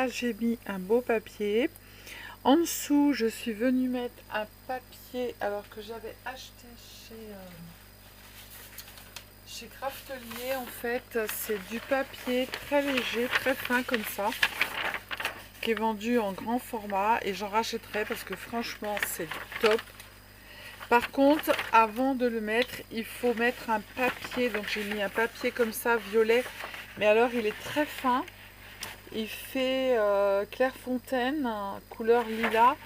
là j'ai mis un beau papier. En dessous, je suis venue mettre un papier alors que j'avais acheté chez Craftelier. En fait, c'est du papier très léger, très fin comme ça, qui est vendu en grand format et j'en rachèterai parce que franchement, c'est top. Par contre, avant de le mettre, il faut mettre un papier. Donc j'ai mis un papier comme ça, violet, mais alors il est très fin. Il fait Clairefontaine, couleur lilas.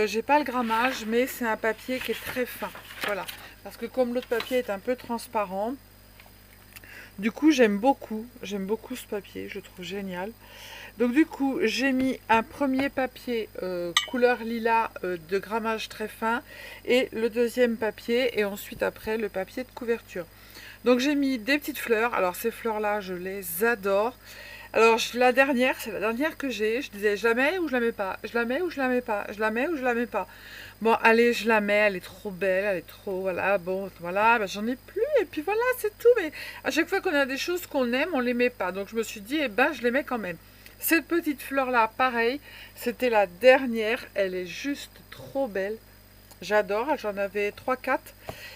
J'ai pas le grammage, mais c'est un papier qui est très fin. Voilà. Parce que comme l'autre papier est un peu transparent, du coup j'aime beaucoup ce papier, je le trouve génial. Donc du coup j'ai mis un premier papier couleur lilas de grammage très fin et le deuxième papier et ensuite après le papier de couverture. Donc j'ai mis des petites fleurs. Alors ces fleurs là je les adore. Alors la dernière, c'est la dernière que j'ai. Je disais je la mets ou je la mets pas, je la mets ou je la mets pas, je la mets ou je la mets pas. Bon allez, je la mets, elle est trop belle, elle est trop, voilà, bon voilà, ben, j'en ai plus et puis voilà, c'est tout. Mais à chaque fois qu'on a des choses qu'on aime, on les met pas. Donc je me suis dit eh ben je les mets quand même. Cette petite fleur là, pareil, c'était la dernière, elle est juste trop belle. J'adore, j'en avais trois quatre.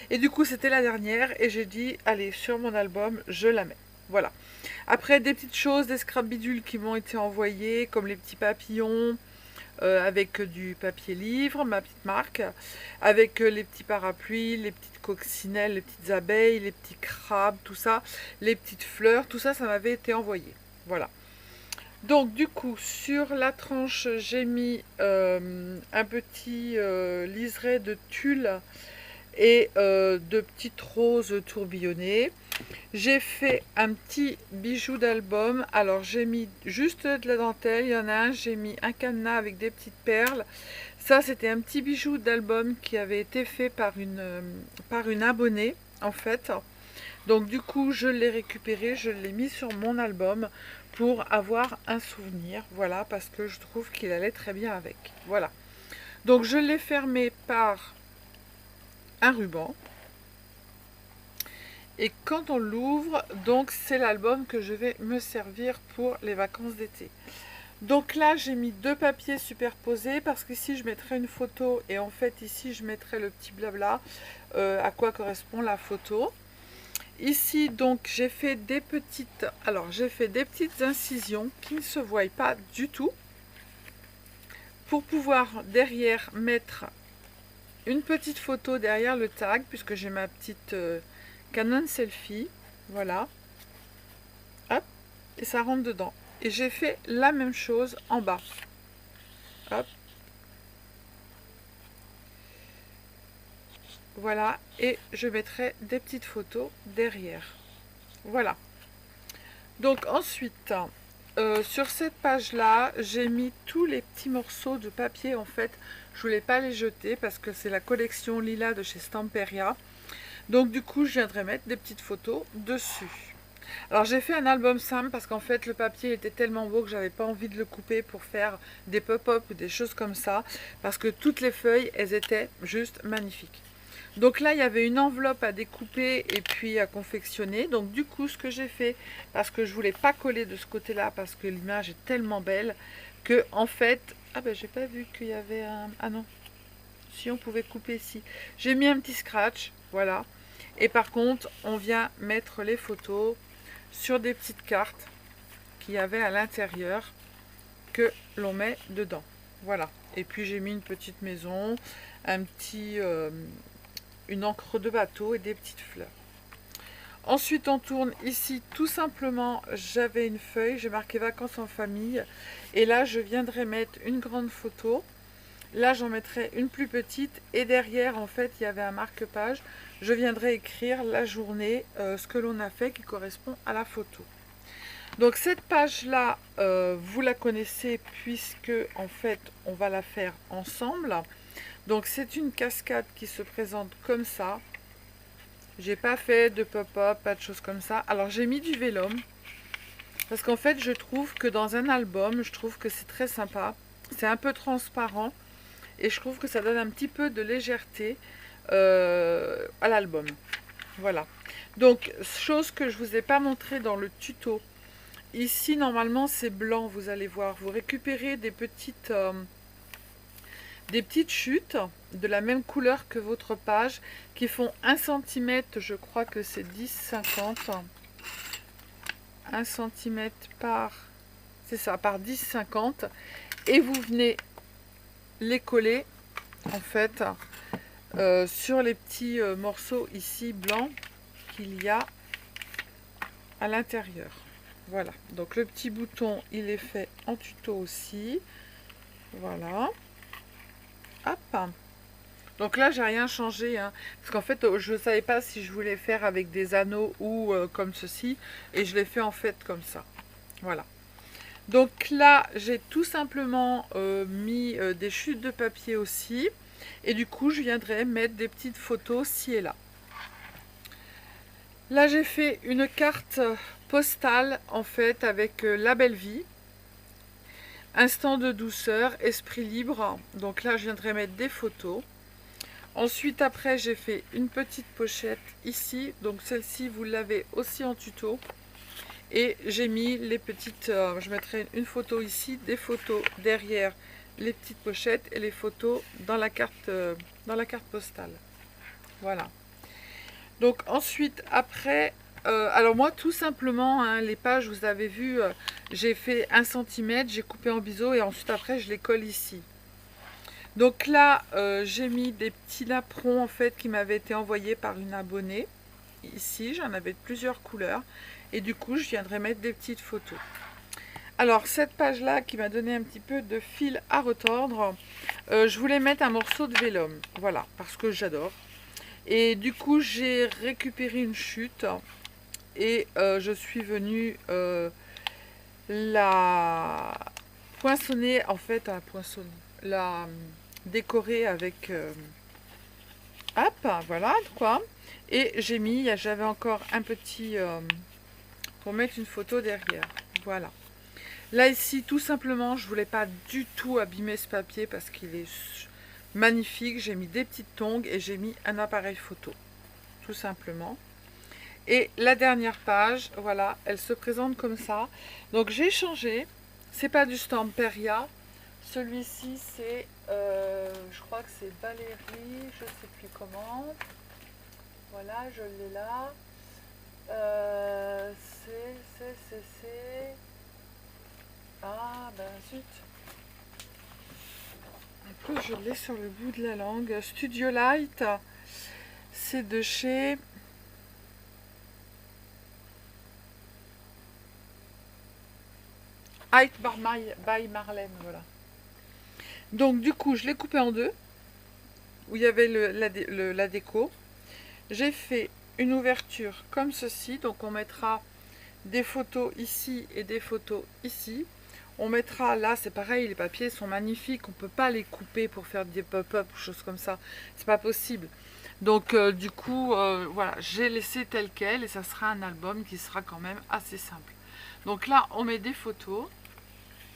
Et du coup, c'était la dernière. Et j'ai dit, allez, sur mon album, je la mets. Voilà. Après, des petites choses, des scrap bidules qui m'ont été envoyés, comme les petits papillons, avec du papier livre, ma petite marque, avec les petits parapluies, les petites coccinelles, les petites abeilles, les petits crabes, tout ça, les petites fleurs, tout ça, ça m'avait été envoyé. Voilà. Donc du coup, sur la tranche, j'ai mis un petit liseré de tulle et de petites roses tourbillonnées. J'ai fait un petit bijou d'album. Alors j'ai mis juste de la dentelle. Il y en a un, j'ai mis un cadenas avec des petites perles. Ça, c'était un petit bijou d'album qui avait été fait par une abonnée, en fait. Donc du coup, je l'ai récupéré, je l'ai mis sur mon album pour avoir un souvenir. Voilà, parce que je trouve qu'il allait très bien avec. Voilà. Donc je l'ai fermé par un ruban. Et quand on l'ouvre, donc c'est l'album que je vais me servir pour les vacances d'été. Donc là, j'ai mis deux papiers superposés parce qu'ici, je mettrai une photo et en fait, ici, je mettrai le petit blabla à quoi correspond la photo. Ici, donc, j'ai fait des petites incisions qui ne se voient pas du tout pour pouvoir derrière mettre une petite photo derrière le tag puisque j'ai ma petite Canon selfie. Voilà. Hop. Et ça rentre dedans. Et j'ai fait la même chose en bas. Hop. Voilà. Et je mettrai des petites photos derrière. Voilà. Donc ensuite, sur cette page-là, j'ai mis tous les petits morceaux de papier. En fait, je voulais pas les jeter parce que c'est la collection Lila de chez Stamperia. Donc du coup, je viendrai mettre des petites photos dessus. Alors j'ai fait un album simple parce qu'en fait le papier était tellement beau que j'avais pas envie de le couper pour faire des pop-up ou des choses comme ça. Parce que toutes les feuilles, elles étaient juste magnifiques. Donc là, il y avait une enveloppe à découper et puis à confectionner. Donc du coup, ce que j'ai fait, parce que je voulais pas coller de ce côté-là, parce que l'image est tellement belle, que en fait... Ah ben, j'ai pas vu qu'il y avait un... Ah non, si on pouvait couper ici. J'ai mis un petit scratch, voilà. Et par contre, on vient mettre les photos sur des petites cartes qu'il y avait à l'intérieur que l'on met dedans. Voilà. Et puis j'ai mis une petite maison, un petit... une encre de bateau et des petites fleurs. Ensuite, on tourne ici, tout simplement, j'avais une feuille, j'ai marqué vacances en famille. Et là, je viendrai mettre une grande photo. Là, j'en mettrai une plus petite. Et derrière, en fait, il y avait un marque-page. Je viendrai écrire la journée, ce que l'on a fait qui correspond à la photo. Donc, cette page-là, vous la connaissez puisque, en fait, on va la faire ensemble. Donc c'est une cascade qui se présente comme ça. J'ai pas fait de pop-up, pas de choses comme ça. Alors j'ai mis du vélum. Parce qu'en fait je trouve que dans un album, je trouve que c'est très sympa. C'est un peu transparent. Et je trouve que ça donne un petit peu de légèreté à l'album. Voilà. Donc chose que je vous ai pas montré dans le tuto. Ici, normalement, c'est blanc, vous allez voir. Vous récupérez des petites chutes de la même couleur que votre page qui font 1 cm, je crois que c'est 10,50. 1 cm par, c'est ça, par 10,50. Et vous venez les coller, en fait, sur les petits morceaux ici blancs qu'il y a à l'intérieur. Voilà, donc le petit bouton, il est fait en tuto aussi. Voilà. Hop. Donc là, j'ai rien changé, hein, parce qu'en fait, je ne savais pas si je voulais faire avec des anneaux ou comme ceci, et je l'ai fait en fait comme ça. Voilà. Donc là, j'ai tout simplement mis des chutes de papier aussi, et du coup, je viendrai mettre des petites photos ci et là. Là, j'ai fait une carte postale, en fait, avec la belle vie. Instant de douceur, esprit libre. Donc là, je viendrai mettre des photos. Ensuite, après, j'ai fait une petite pochette ici. Donc celle-ci, vous l'avez aussi en tuto. Et j'ai mis les petites... je mettrai une photo ici, des photos derrière les petites pochettes et les photos dans la carte postale. Voilà. Donc ensuite, après... alors moi, tout simplement, hein, les pages, vous avez vu, j'ai fait 1 cm, j'ai coupé en biseau et ensuite, après, je les colle ici. Donc là, j'ai mis des petits napperons en fait qui m'avaient été envoyés par une abonnée. Ici, j'en avais de plusieurs couleurs. Et du coup, je viendrai mettre des petites photos. Alors, cette page-là qui m'a donné un petit peu de fil à retordre, je voulais mettre un morceau de vélum. Voilà, parce que j'adore. Et du coup, j'ai récupéré une chute et je suis venue la poinçonner, en fait, la décorer avec hop, voilà quoi. Et j'ai mis, j'avais encore un petit pour mettre une photo derrière. Voilà. Là ici, tout simplement, je voulais pas du tout abîmer ce papier parce qu'il est magnifique. J'ai mis des petites tongs et j'ai mis un appareil photo, tout simplement. Et la dernière page, voilà, elle se présente comme ça. Donc j'ai changé. C'est pas du Stamperia. Celui-ci, c'est, je crois que c'est Valérie, je sais plus comment. Voilà, je l'ai là. C'est... Ah, ben zut. Un peu, je l'ai sur le bout de la langue. Studio Light, c'est de chez... Height by Marlène, voilà. Donc du coup, je l'ai coupé en deux, où il y avait la déco. J'ai fait une ouverture comme ceci, donc on mettra des photos ici et des photos ici. On mettra là, c'est pareil, les papiers sont magnifiques, on ne peut pas les couper pour faire des pop-up ou choses comme ça, c'est pas possible. Donc du coup, voilà, j'ai laissé tel quel et ça sera un album qui sera quand même assez simple. Donc là, on met des photos.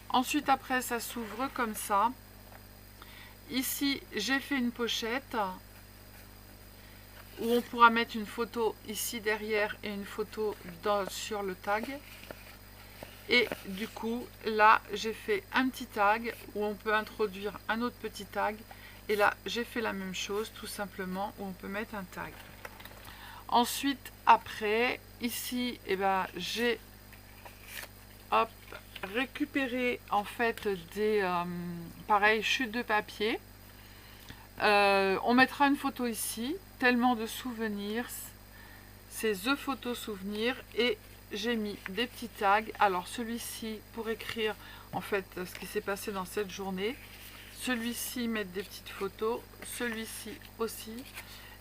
Ensuite, après, ça s'ouvre comme ça. Ici, j'ai fait une pochette où on pourra mettre une photo ici derrière et une photo sur le tag. Et du coup, là, j'ai fait un petit tag où on peut introduire un autre petit tag. Et là, j'ai fait la même chose, tout simplement, où on peut mettre un tag. Ensuite, après, ici, eh ben, j'ai récupéré en fait des pareil, chutes de papier. On mettra une photo ici, tellement de souvenirs. C'est The Photo Souvenir et j'ai mis des petits tags. Alors celui-ci pour écrire en fait ce qui s'est passé dans cette journée. Celui-ci mettre des petites photos. Celui-ci aussi.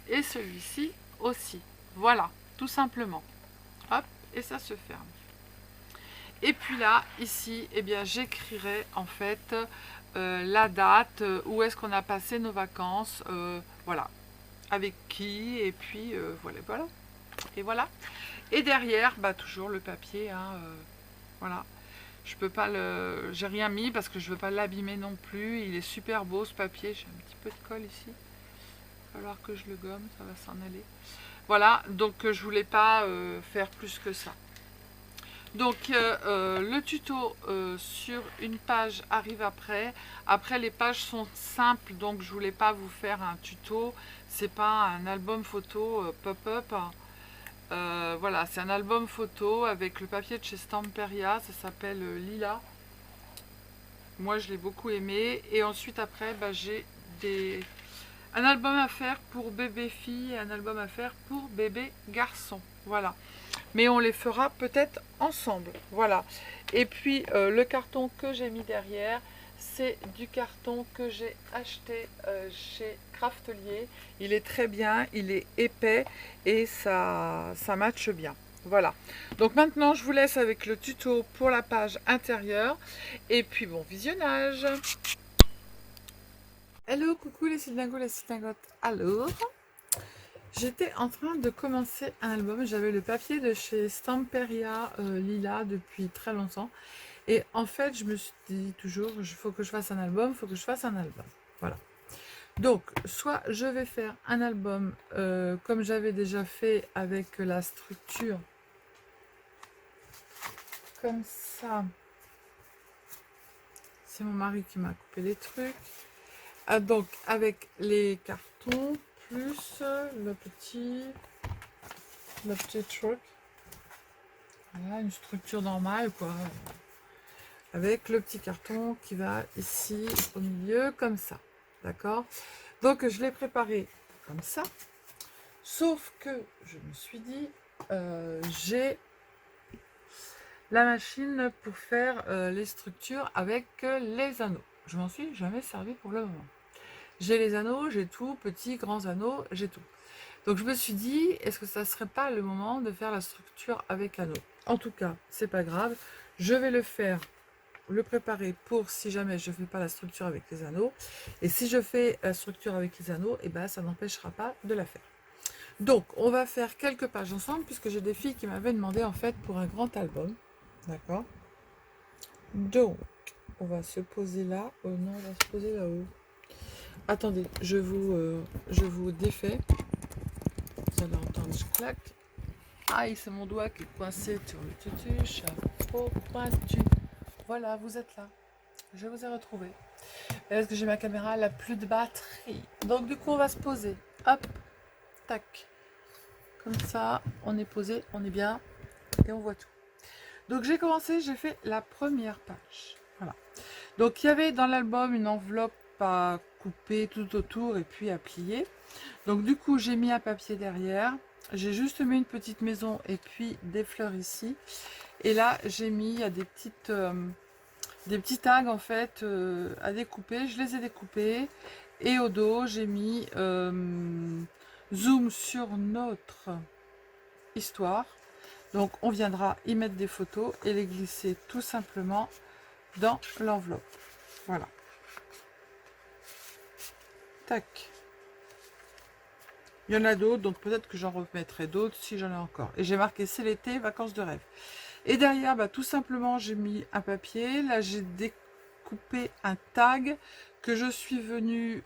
Et celui-ci aussi. Voilà, tout simplement. Hop, et ça se ferme. Et puis là, ici, eh bien, j'écrirai en fait la date, où est-ce qu'on a passé nos vacances, voilà, avec qui, et puis voilà, voilà. Et voilà. Et derrière, bah, toujours le papier, hein, voilà. Je peux pas le... J'ai rien mis parce que je veux pas l'abîmer non plus. Il est super beau ce papier. J'ai un petit peu de colle ici. Il va falloir que je le gomme, ça va s'en aller. Voilà, donc je voulais pas faire plus que ça. Donc le tuto sur une page arrive après. Après les pages sont simples, donc je voulais pas vous faire un tuto. C'est pas un album photo pop-up. Voilà, c'est un album photo avec le papier de chez Stamperia. Ça s'appelle Lila. Moi je l'ai beaucoup aimé. Et ensuite après j'ai un album à faire pour bébé fille et un album à faire pour bébé garçon. Voilà. Mais on les fera peut-être ensemble. Voilà. Et puis le carton que j'ai mis derrière, c'est du carton que j'ai acheté chez Craftelier. Il est très bien, il est épais et ça matche bien. Voilà. Donc maintenant, je vous laisse avec le tuto pour la page intérieure. Et puis bon visionnage. Hello, coucou les Sildingos, les Sildingotes. Alors, j'étais en train de commencer un album. J'avais le papier de chez Stamperia Lila depuis très longtemps. Et en fait, je me suis dit toujours, il faut que je fasse un album, il faut que je fasse un album. Voilà. Donc, soit je vais faire un album comme j'avais déjà fait avec la structure. Comme ça. C'est mon mari qui m'a coupé les trucs. Ah, donc, avec les cartons, plus le petit truc. Voilà, une structure normale, quoi. Avec le petit carton qui va ici, au milieu, comme ça. D'accord? Donc, je l'ai préparé comme ça. Sauf que, je me suis dit, j'ai la machine pour faire les structures avec les anneaux. Je m'en suis jamais servi pour le moment. J'ai les anneaux, j'ai tout, petits, grands anneaux, j'ai tout. Donc je me suis dit, est-ce que ça serait pas le moment de faire la structure avec anneaux? En tout cas, c'est pas grave, je vais le faire, le préparer pour si jamais je fais pas la structure avec les anneaux. Et si je fais la structure avec les anneaux, et ben ça n'empêchera pas de la faire. Donc on va faire quelques pages ensemble puisque j'ai des filles qui m'avaient demandé en fait pour un grand album. D'accord? Donc on va se poser là. Oh non, on va se poser là-haut. Attendez, je vous défais. Vous allez entendre, je claque. Aïe, c'est mon doigt qui est coincé sur le tutu. Chapeau pointu. Voilà, vous êtes là. Je vous ai retrouvé. Est-ce que j'ai ma caméra? Elle n'a plus de batterie. Donc du coup, on va se poser. Hop, tac. Comme ça, on est posé, on est bien. Et on voit tout. Donc j'ai commencé, j'ai fait la première page. Voilà. Donc il y avait dans l'album une enveloppe à couper tout autour et puis à plier. Donc du coup j'ai mis un papier derrière. J'ai juste mis une petite maison et puis des fleurs ici. Et là j'ai mis il y a des petits tags en fait à découper. Je les ai découpés. Et au dos j'ai mis zoom sur notre histoire. Donc on viendra y mettre des photos et les glisser tout simplement dans l'enveloppe. Voilà. Tac. Il y en a d'autres, donc peut-être que j'en remettrai d'autres si j'en ai encore. Et j'ai marqué c'est l'été, vacances de rêve. Et derrière, tout simplement, j'ai mis un papier. Là, j'ai découpé un tag que je suis venue...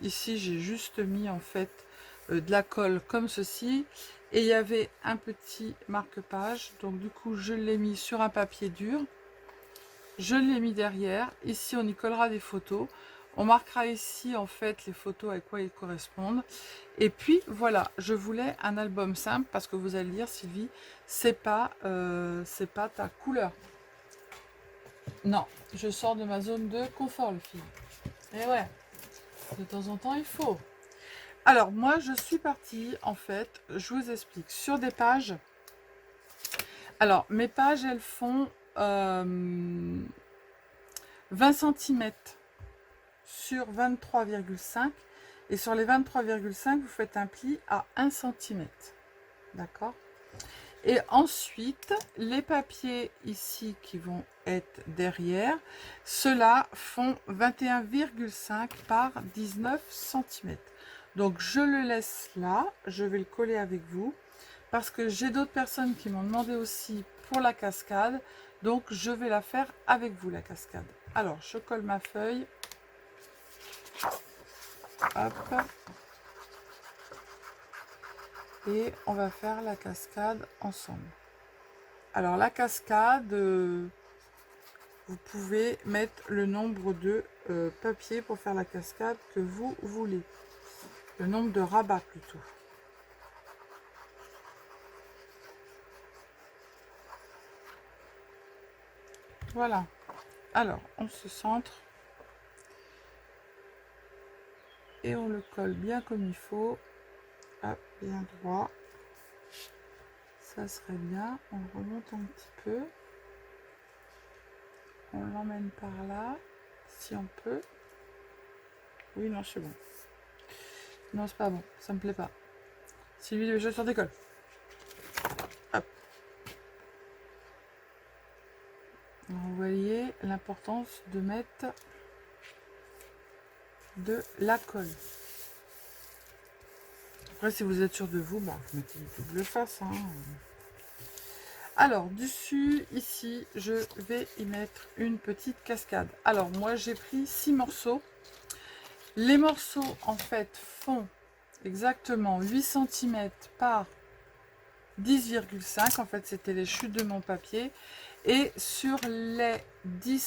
ici, j'ai juste mis en fait de la colle comme ceci. Et il y avait un petit marque-page. Donc du coup, je l'ai mis sur un papier dur. Je l'ai mis derrière. Ici, on y collera des photos. On marquera ici, en fait, les photos à quoi ils correspondent. Et puis, voilà, je voulais un album simple parce que vous allez dire, Sylvie, c'est pas ta couleur. Non, je sors de ma zone de confort, les filles. Et ouais, de temps en temps, il faut. Alors, moi, je suis partie, en fait, je vous explique, sur des pages. Alors, mes pages, elles font 20 cm sur 23,5 et sur les 23,5 vous faites un pli à 1 cm, d'accord? Et ensuite les papiers ici qui vont être derrière, ceux-là font 21,5 par 19 cm. Donc je le laisse là, je vais le coller avec vous parce que j'ai d'autres personnes qui m'ont demandé aussi pour la cascade, donc je vais la faire avec vous la cascade. Alors je colle ma feuille. Hop. Et on va faire la cascade ensemble. Alors la cascade, vous pouvez mettre le nombre de papiers pour faire la cascade que vous voulez. Le nombre de rabats plutôt. Voilà. Alors, on se centre. Et on le colle bien comme il faut. Hop, bien droit. Ça serait bien. On le remonte un petit peu. On l'emmène par là, si on peut. Oui, non, c'est bon. Non, c'est pas bon. Ça me plaît pas. Sylvie, les chaussures d'école. Hop. Vous voyez l'importance de mettre de la colle. Après, si vous êtes sûr de vous, bah, vous mettez une double face. Hein. Alors, dessus, ici, je vais y mettre une petite cascade. Alors, moi, j'ai pris 6 morceaux. Les morceaux, en fait, font exactement 8 cm par 10,5. En fait, c'était les chutes de mon papier. Et sur les 8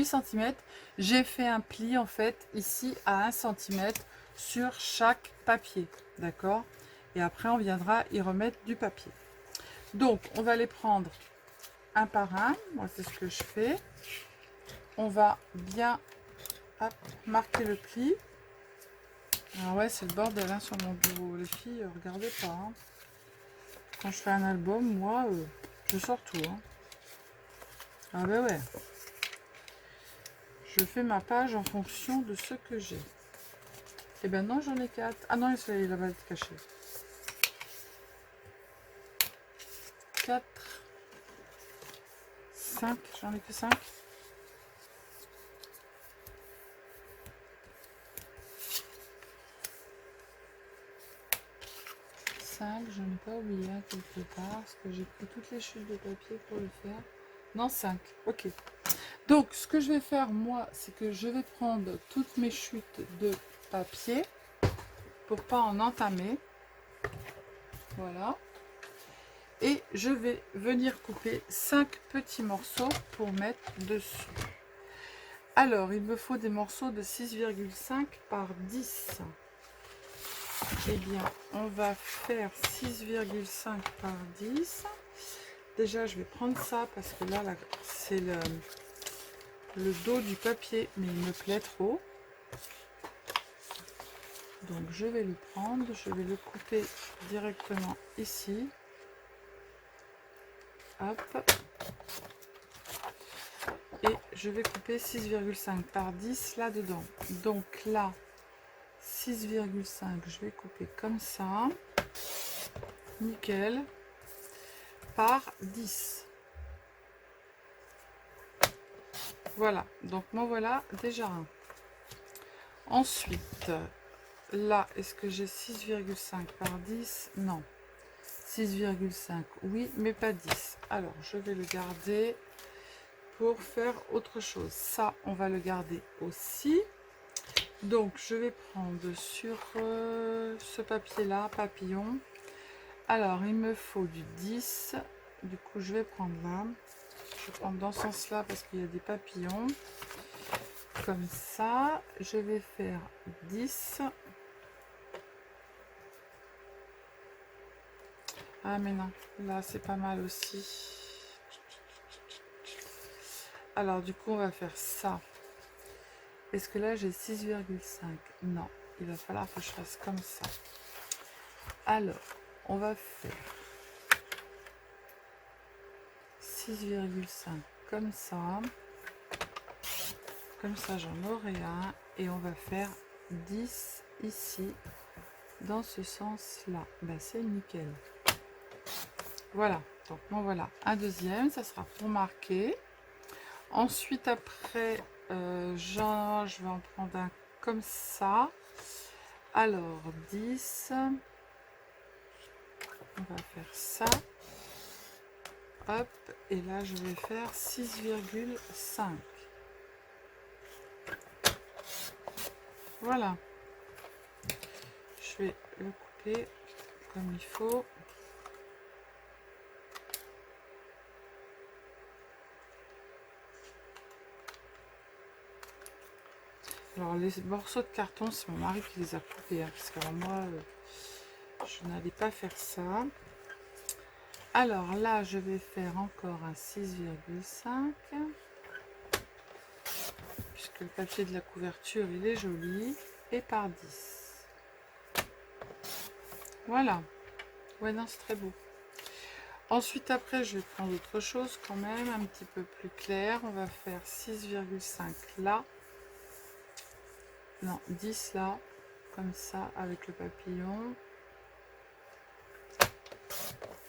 cm, j'ai fait un pli, en fait, ici, à 1 cm sur chaque papier. D'accord? Et après, on viendra y remettre du papier. Donc, on va les prendre un par un. Moi, c'est ce que je fais. On va bien marquer le pli. Alors ouais, c'est le bordel hein, sur mon bureau. Les filles, regardez pas. Hein. Quand je fais un album, moi, je sors tout. Hein. Ah ben ouais. Je fais ma page en fonction de ce que j'ai. Et ben non, j'en ai 4. Ah non, il va être caché. 4, 5, j'en ai que 5. 5, je n'ai pas oublié hein, quelque part, parce que j'ai pris toutes les chutes de papier pour le faire. Non, 5, ok. Donc, ce que je vais faire, moi, c'est que je vais prendre toutes mes chutes de papier pour pas en entamer. Voilà. Et je vais venir couper 5 petits morceaux pour mettre dessus. Alors, il me faut des morceaux de 6,5 par 10. Eh bien, on va faire 6,5 par 10. Déjà, je vais prendre ça parce que là c'est le dos du papier, mais il me plaît trop. Donc, je vais le prendre, je vais le couper directement ici. Hop. Et je vais couper 6,5 par 10 là-dedans. Donc là, 6,5, je vais couper comme ça. Nickel. Par 10. Voilà. Donc moi voilà déjà un. Ensuite, là, est-ce que j'ai 6,5 par 10? Non. 6,5, oui, mais pas 10. Alors, je vais le garder pour faire autre chose. Ça, on va le garder aussi. Donc, je vais prendre sur ce papier-là, papillon. Alors, il me faut du 10. Du coup, je vais prendre là. Je vais prendre dans ce sens-là parce qu'il y a des papillons. Comme ça, je vais faire 10. Ah, mais non, là, c'est pas mal aussi. Alors, du coup, on va faire ça. Est-ce que là, j'ai 6,5? Non, il va falloir que je fasse comme ça. Alors, on va faire 6,5 comme ça. Comme ça, j'en aurai un. Et on va faire 10 ici, dans ce sens-là. Ben, c'est nickel. Voilà. Donc, bon, voilà. Un deuxième, ça sera pour marquer. Ensuite, après, je vais en prendre un comme ça. Alors, 10. On va faire ça. Hop. Et là, je vais faire 6,5. Voilà. Je vais le couper comme il faut. Alors les morceaux de carton, c'est mon mari qui les a coupés, hein, parce que moi, je n'allais pas faire ça. Alors là, je vais faire encore un 6,5. Puisque le papier de la couverture, il est joli. Et par 10. Voilà. Ouais, non, c'est très beau. Ensuite, après, je vais prendre autre chose quand même, un petit peu plus clair. On va faire 6,5 là. Non, 10 là. Comme ça, avec le papillon.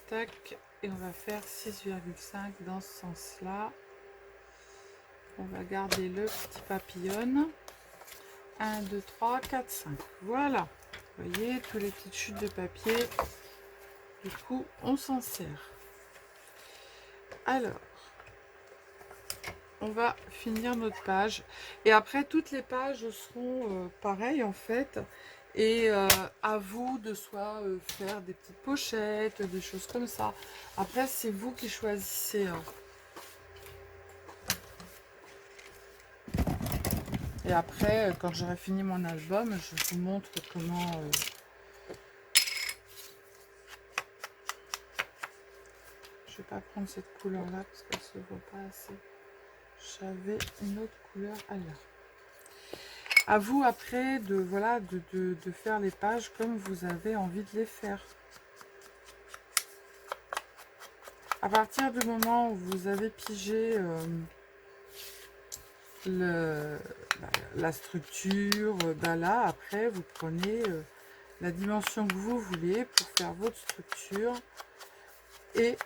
Tac. Et on va faire 6,5 dans ce sens-là. On va garder le petit papillon. 1, 2, 3, 4, 5. Voilà. Vous voyez, tous les petites chutes de papier. Du coup, on s'en sert. Alors, on va finir notre page. Et après, toutes les pages seront pareilles en fait. Et à vous de soit faire des petites pochettes, des choses comme ça. Après, c'est vous qui choisissez. Hein. Et après, quand j'aurai fini mon album, je vous montre comment... je vais pas prendre cette couleur-là parce qu'elle se voit pas assez. J'avais une autre couleur ailleurs. À vous après de, voilà, de faire les pages comme vous avez envie de les faire. À partir du moment où vous avez pigé la structure, ben là, après, vous prenez la dimension que vous voulez pour faire votre structure et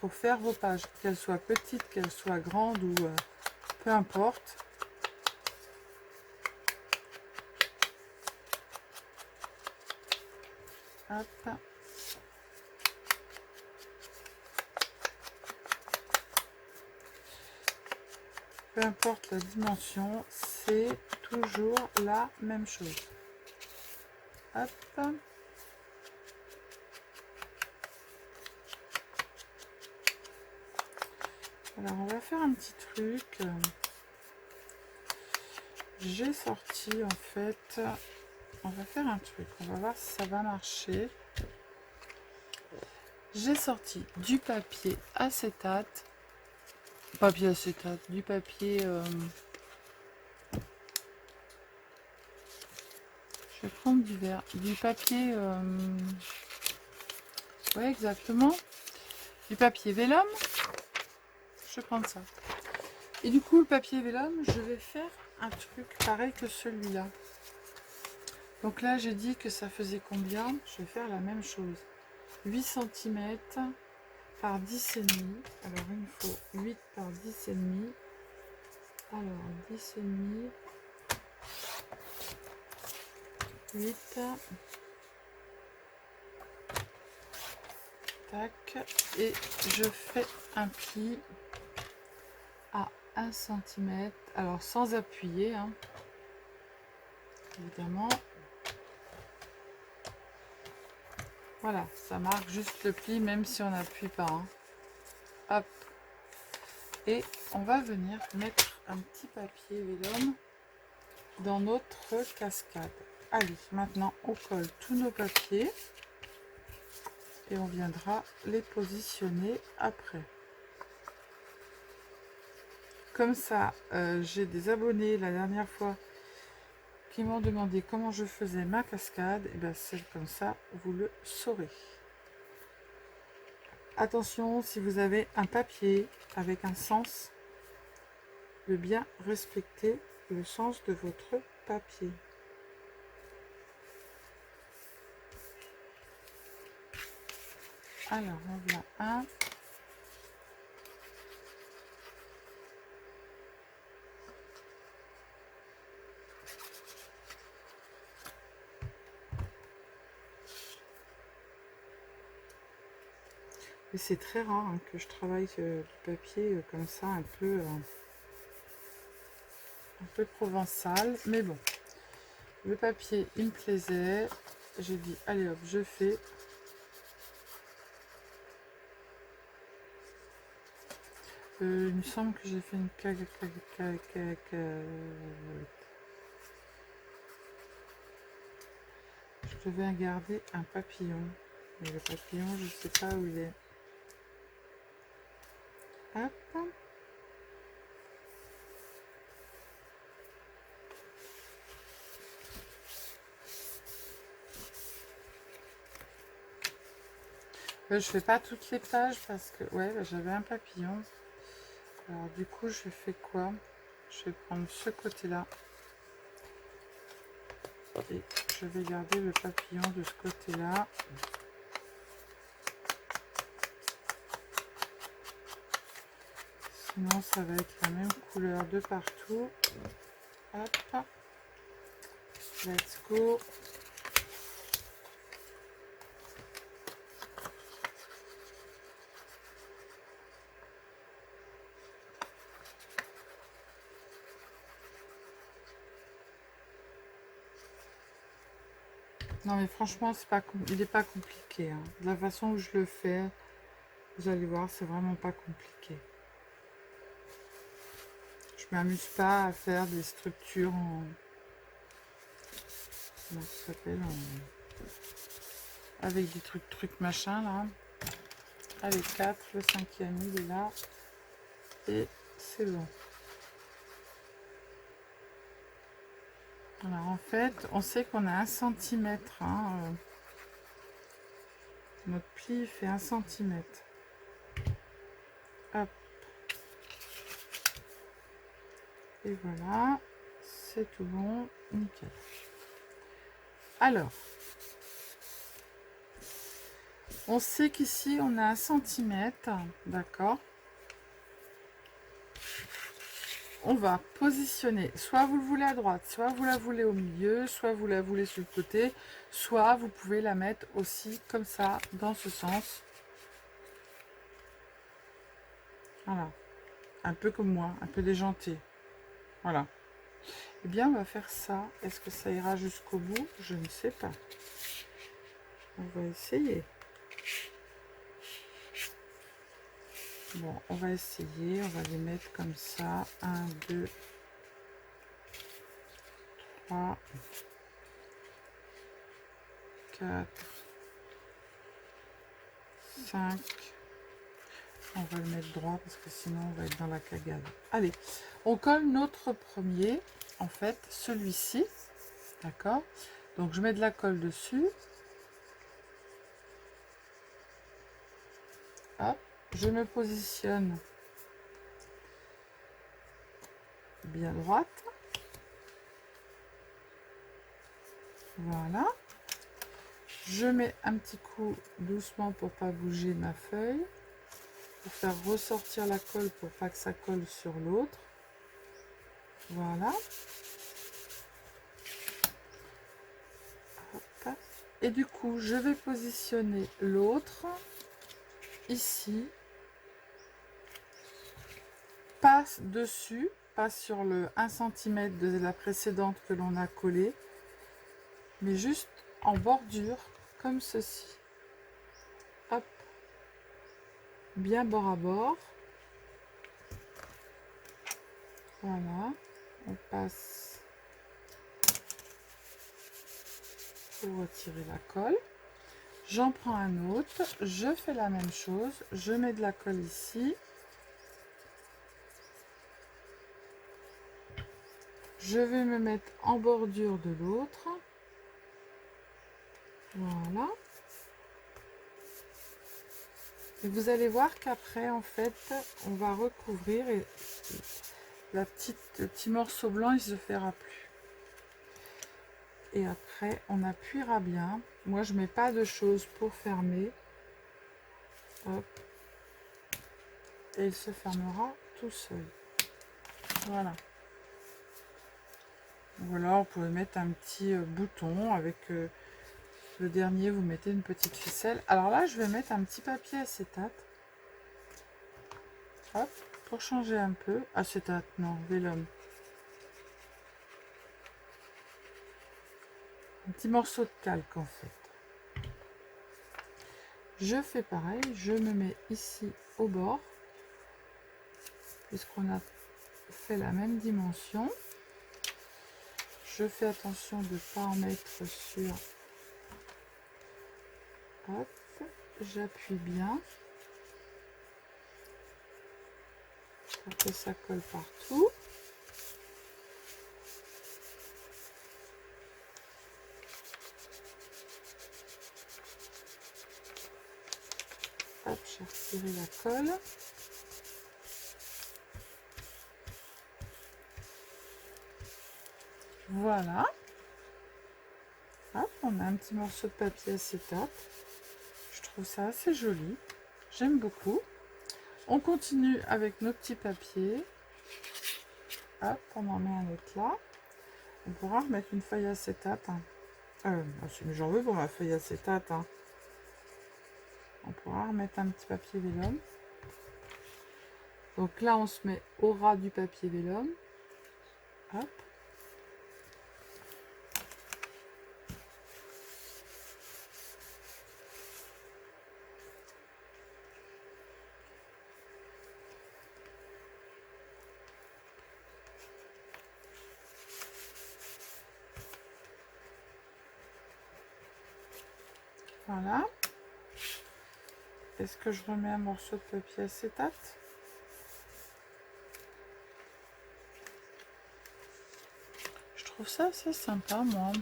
pour faire vos pages. Qu'elles soient petites, qu'elles soient grandes ou peu importe. Hop. Peu importe la dimension, c'est toujours la même chose. Hop. Alors, on va faire un petit truc. J'ai sorti, en fait, on va faire un truc. On va voir si ça va marcher. J'ai sorti du papier acétate. Papier acétate, du papier... je vais prendre du vert. Du papier... ouais, exactement. Du papier vélum. Je vais prendre ça. Et du coup, le papier vélum, je vais faire un truc pareil que celui-là. Donc là, j'ai dit que ça faisait combien? Je vais faire la même chose. 8 cm par 10,5. Alors, il me faut 8 par 10,5. Alors, 10,5. 8. Tac. Et je fais un pli à 1 cm. Alors, sans appuyer, hein, évidemment. Voilà, ça marque juste le pli, même si on n'appuie pas. Hein. Hop. Et on va venir mettre un petit papier vélum dans notre cascade. Allez, maintenant on colle tous nos papiers et on viendra les positionner après. Comme ça, j'ai des abonnés la dernière fois qui m'ont demandé comment je faisais ma cascade. Et bien c'est comme ça, vous le saurez. Attention, si vous avez un papier avec un sens, de bien respecter le sens de votre papier. Alors, on vient un. Et c'est très rare hein, que je travaille du papier comme ça, un peu provençal. Mais bon, le papier, il me plaisait. J'ai dit, allez hop, je fais. Il me semble que j'ai fait une je devais garder un papillon. Mais le papillon, je ne sais pas où il est. Hop. Je fais pas toutes les pages parce que ouais, j'avais un papillon. Alors du coup, je fais quoi? Je vais prendre ce côté-là. Et je vais garder le papillon de ce côté-là. Sinon, ça va être la même couleur de partout. Hop. Let's go. Non mais franchement, c'est pas, il n'est pas compliqué. Hein. De la façon où je le fais, vous allez voir, c'est vraiment pas compliqué. Je m'amuse pas à faire des structures en... Comment ça s'appelle avec des trucs machin là. Allez, 4, le 5e, il est là. Et c'est bon. Alors en fait, on sait qu'on a 1 cm. Hein, notre pli fait 1 cm. Hop. Et voilà. C'est tout bon. Nickel. Alors. On sait qu'ici, on a 1 cm. D'accord. On va positionner, soit vous le voulez à droite, soit vous la voulez au milieu, soit vous la voulez sur le côté, soit vous pouvez la mettre aussi comme ça, dans ce sens. Voilà. Un peu comme moi, un peu déjanté. Voilà. Eh bien, on va faire ça. Est-ce que ça ira jusqu'au bout? Je ne sais pas. On va essayer. Bon, on va essayer. On va les mettre comme ça. 1, 2, 3, 4, 5. On va le mettre droit parce que sinon on va être dans la cagade. Allez, on colle notre premier, en fait, celui-ci. D'accord? Donc je mets de la colle dessus. Hop, je me positionne bien droite. Voilà. Je mets un petit coup doucement pour pas bouger ma feuille. Pour faire ressortir la colle pour pas que ça colle sur l'autre. Voilà. Hop. Et du coup, je vais positionner l'autre ici. Pas dessus, pas sur le 1 cm de la précédente que l'on a collé, mais juste en bordure, comme ceci. Hop. Bien bord à bord. Voilà. On passe pour retirer la colle. J'en prends un autre. Je fais la même chose. Je mets de la colle ici. Je vais me mettre en bordure de l'autre. Voilà. Et vous allez voir qu'après, en fait, on va recouvrir et le petit morceau blanc, il se fera plus. Et après, on appuiera bien. Moi, je mets pas de choses pour fermer. Hop. Et il se fermera tout seul. Voilà. Voilà, on peut mettre un petit bouton avec le dernier, vous mettez une petite ficelle. Alors là, je vais mettre un petit papier acétate. Hop, pour changer un peu. Acétate, non, vélum. Un petit morceau de calque en fait. Je fais pareil, je me mets ici au bord, puisqu'on a fait la même dimension. Je fais attention de ne pas en mettre sur Hop, j'appuie bien pour que ça colle partout. Hop, j'ai retiré la colle. Voilà. Hop, on a un petit morceau de papier acétate. Je trouve ça assez joli. J'aime beaucoup. On continue avec nos petits papiers. Hop, on en met un autre là. On pourra remettre une feuille acétate. Si j'en veux pour ma feuille acétate. On pourra remettre un petit papier vélum. Donc là, on se met au ras du papier vélum. Hop. Voilà. Est-ce que je remets un morceau de papier acétate? Je trouve ça assez sympa, moi.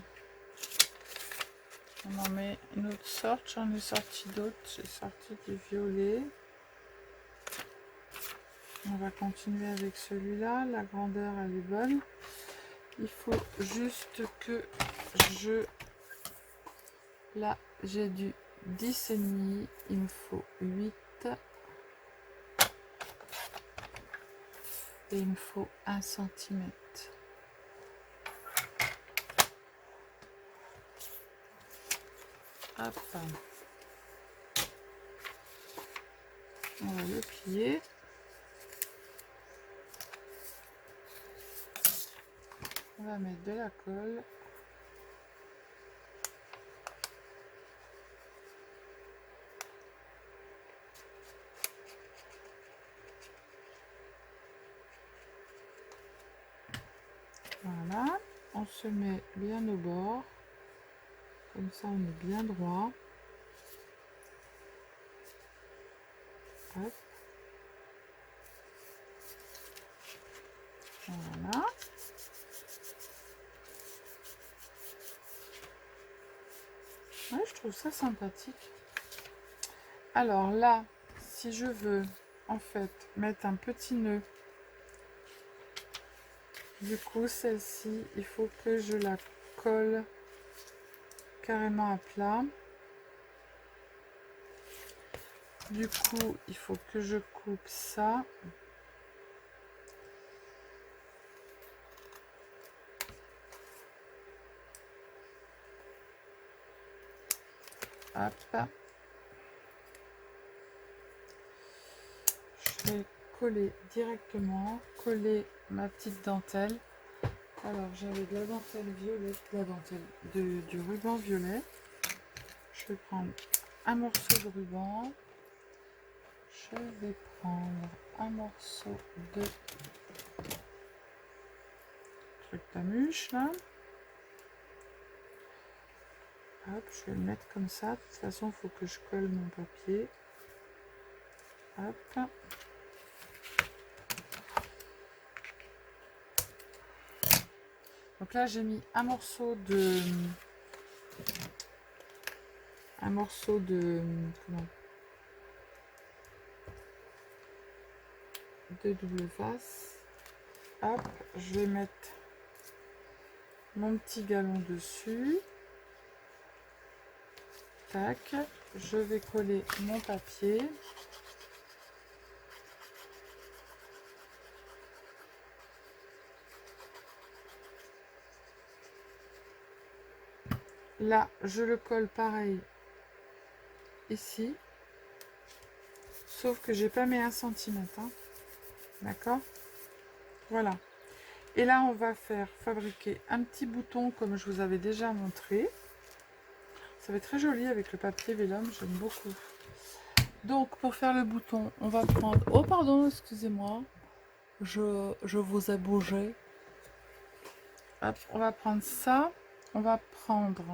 On en met une autre sorte. J'en ai sorti d'autres. J'ai sorti du violet. On va continuer avec celui-là. La grandeur, elle est bonne. Il faut juste que je... Là, j'ai du 10,5. Il me faut 8. Et il me faut 1 cm. Hop. On va le plier. On va mettre de la colle. Voilà. On se met bien au bord. Comme ça, on est bien droit. Hop. Voilà. Ouais, je trouve ça sympathique. Alors là, si je veux en fait mettre un petit nœud, du coup celle-ci, il faut que je la colle carrément à plat. Du coup, il faut que je coupe ça. Hop. Je vais coller directement, coller ma petite dentelle. Alors j'avais de la dentelle violette, du ruban violet. Je vais prendre un morceau de ruban. Je vais prendre un morceau de truc d'amuche là. Hop, je vais le mettre comme ça. De toute façon, il faut que je colle mon papier. Hop. Donc là, j'ai mis un morceau de comment, de double face. Hop, je vais mettre mon petit galon dessus. Tac, je vais coller mon papier. Là, je le colle pareil ici. Sauf que j'ai pas mis 1 cm. Hein. D'accord? Voilà. Et là, on va faire fabriquer un petit bouton comme je vous avais déjà montré. Ça va être très joli avec le papier vélum, j'aime beaucoup. Donc, pour faire le bouton, on va prendre... Oh, pardon, excusez-moi. Je vous ai bougé. Hop, on va prendre ça. On va prendre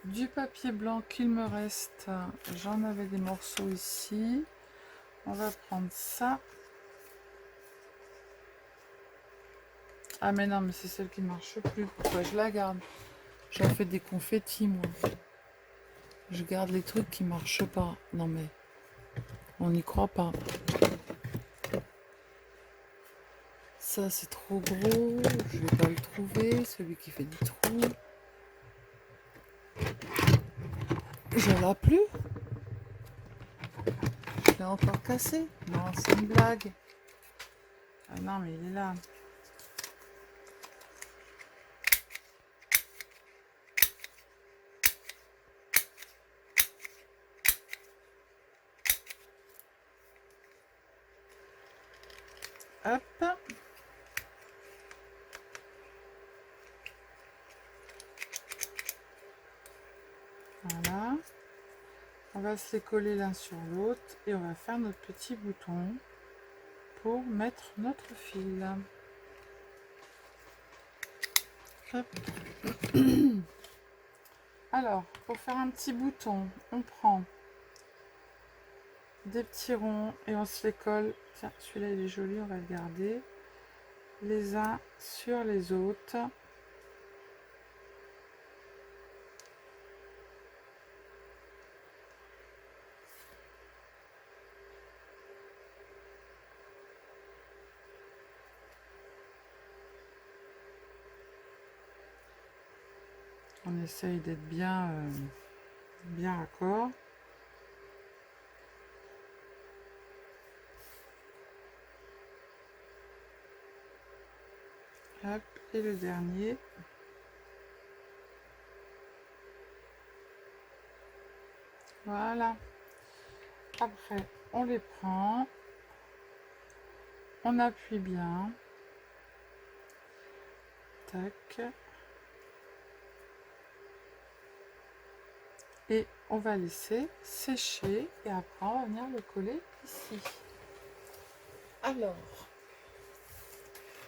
Du papier blanc qu'il me reste, j'en avais des morceaux ici. On va prendre ça. Ah mais non, mais c'est celle qui ne marche plus. Pourquoi je la garde? J'en fais des confettis, moi. Je garde les trucs qui marchent pas. Non mais, on n'y croit pas. Ça, c'est trop gros. Je vais pas le trouver, celui qui fait des trous. Je l'ai plus. Je l'ai encore cassé. Non, c'est une blague. Ah non, mais il est là. Hop. Voilà. On va se les coller l'un sur l'autre et on va faire notre petit bouton pour mettre notre fil. Hop. Alors, pour faire un petit bouton, on prend des petits ronds et on se les colle. Tiens, celui-là il est joli, on va le garder. Les uns sur les autres. On essaye d'être bien, bien raccord. Hop, et le dernier. Voilà. Après, on les prend. On appuie bien. Tac. Et on va laisser sécher. Et après, on va venir le coller ici. Alors,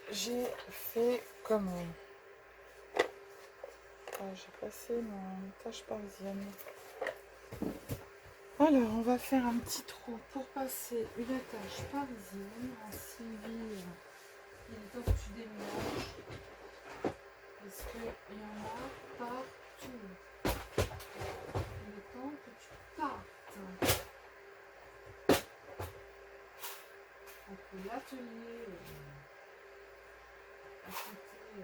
j'ai fait comme... j'ai passé mon tâche parisienne. Alors, on va faire un petit trou pour passer une tâche parisienne. Ainsi, il faut que tu déménages. Parce qu'il y en a partout. Il est temps que tu partes. Entre l'atelier à côté.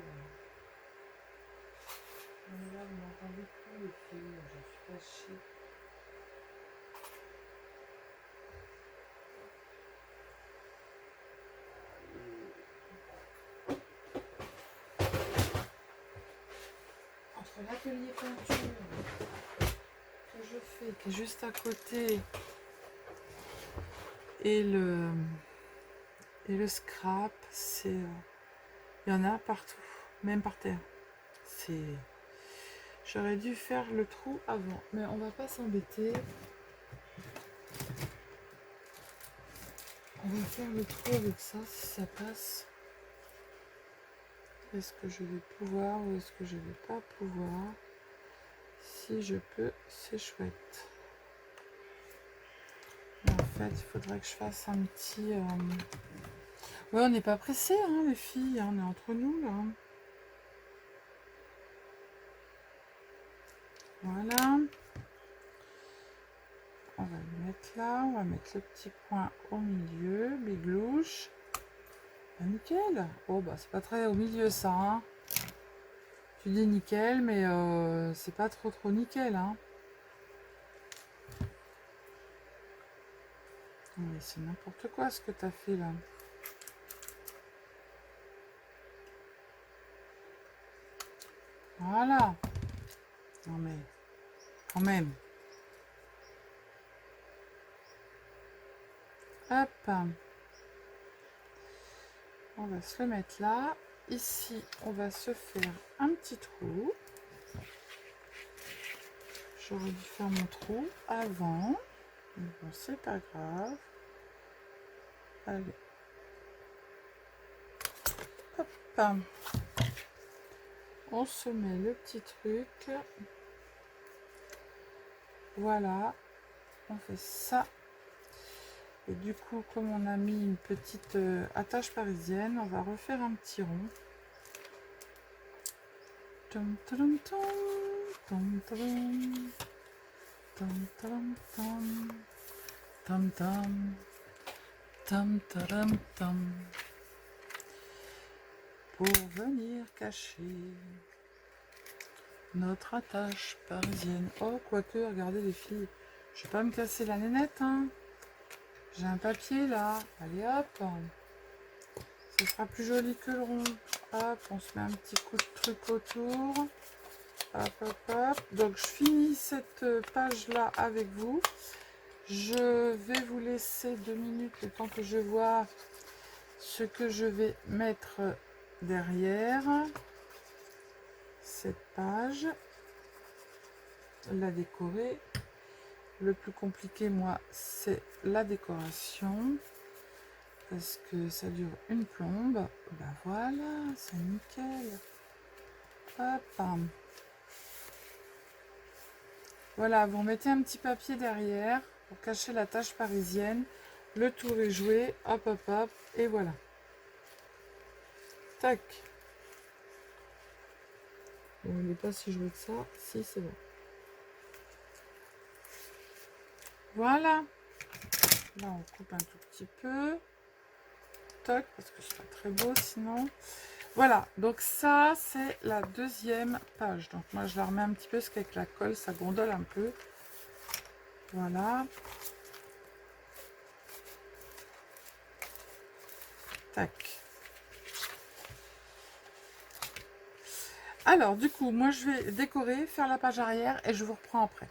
Mais là, vous m'entendez plus les filles. Je suis fâchée. Entre l'atelier peinture que je fais, qui est juste à côté, et le scrap, c'est il y en a partout, même par terre. C'est j'aurais dû faire le trou avant, mais on va pas s'embêter. On va faire le trou avec ça si ça passe. Est-ce que je vais pouvoir ou est-ce que je vais pas pouvoir? Si je peux, c'est chouette. Mais en fait, il faudrait que je fasse un petit... Ouais, on n'est pas pressé, hein, les filles. Hein, on est entre nous, là. Voilà. On va le mettre là. On va mettre le petit point au milieu. Biglouche. Ah, nickel. Oh, bah, c'est pas très au milieu, ça. Hein. Tu dis nickel, mais c'est pas trop nickel. Hein. Mais c'est n'importe quoi ce que tu as fait là. Voilà. Non mais, quand même. Hop. On va se le mettre là. Ici, on va se faire un petit trou. J'aurais dû faire mon trou avant. Mais bon, c'est pas grave. Allez. Hop. On se met le petit truc. Voilà, on fait ça. Et du coup, comme on a mis une petite attache parisienne, on va refaire un petit rond. Tom, tom, tom, tom, tom, tom, tom, tom, tom, tom, tom, tom, tom, pour venir cacher notre attache parisienne. Oh, quoique, regardez les filles, je vais pas me casser la nénette, hein. J'ai un papier là, allez hop, ce sera plus joli que le rond. Hop, on se met un petit coup de truc autour. Hop, hop, hop. Donc je finis cette page là avec vous. Je vais vous laisser 2 minutes le temps que je vois ce que je vais mettre derrière cette page. La décorer. Le plus compliqué, moi, c'est la décoration. Parce que ça dure une plombe. Ben voilà, c'est nickel. Hop. Voilà, vous mettez un petit papier derrière pour cacher la tache parisienne. Le tour est joué. Hop, hop, hop. Et voilà. Tac. Bon, il n'est pas si joué que ça. Si, c'est bon. Voilà. Là, on coupe un tout petit peu. Tac, parce que c'est pas très beau sinon. Voilà, donc ça, c'est la deuxième page. Donc moi, je la remets un petit peu parce qu'avec la colle, ça gondole un peu. Voilà. Tac. Alors, du coup, moi, je vais décorer, faire la page arrière et je vous reprends après.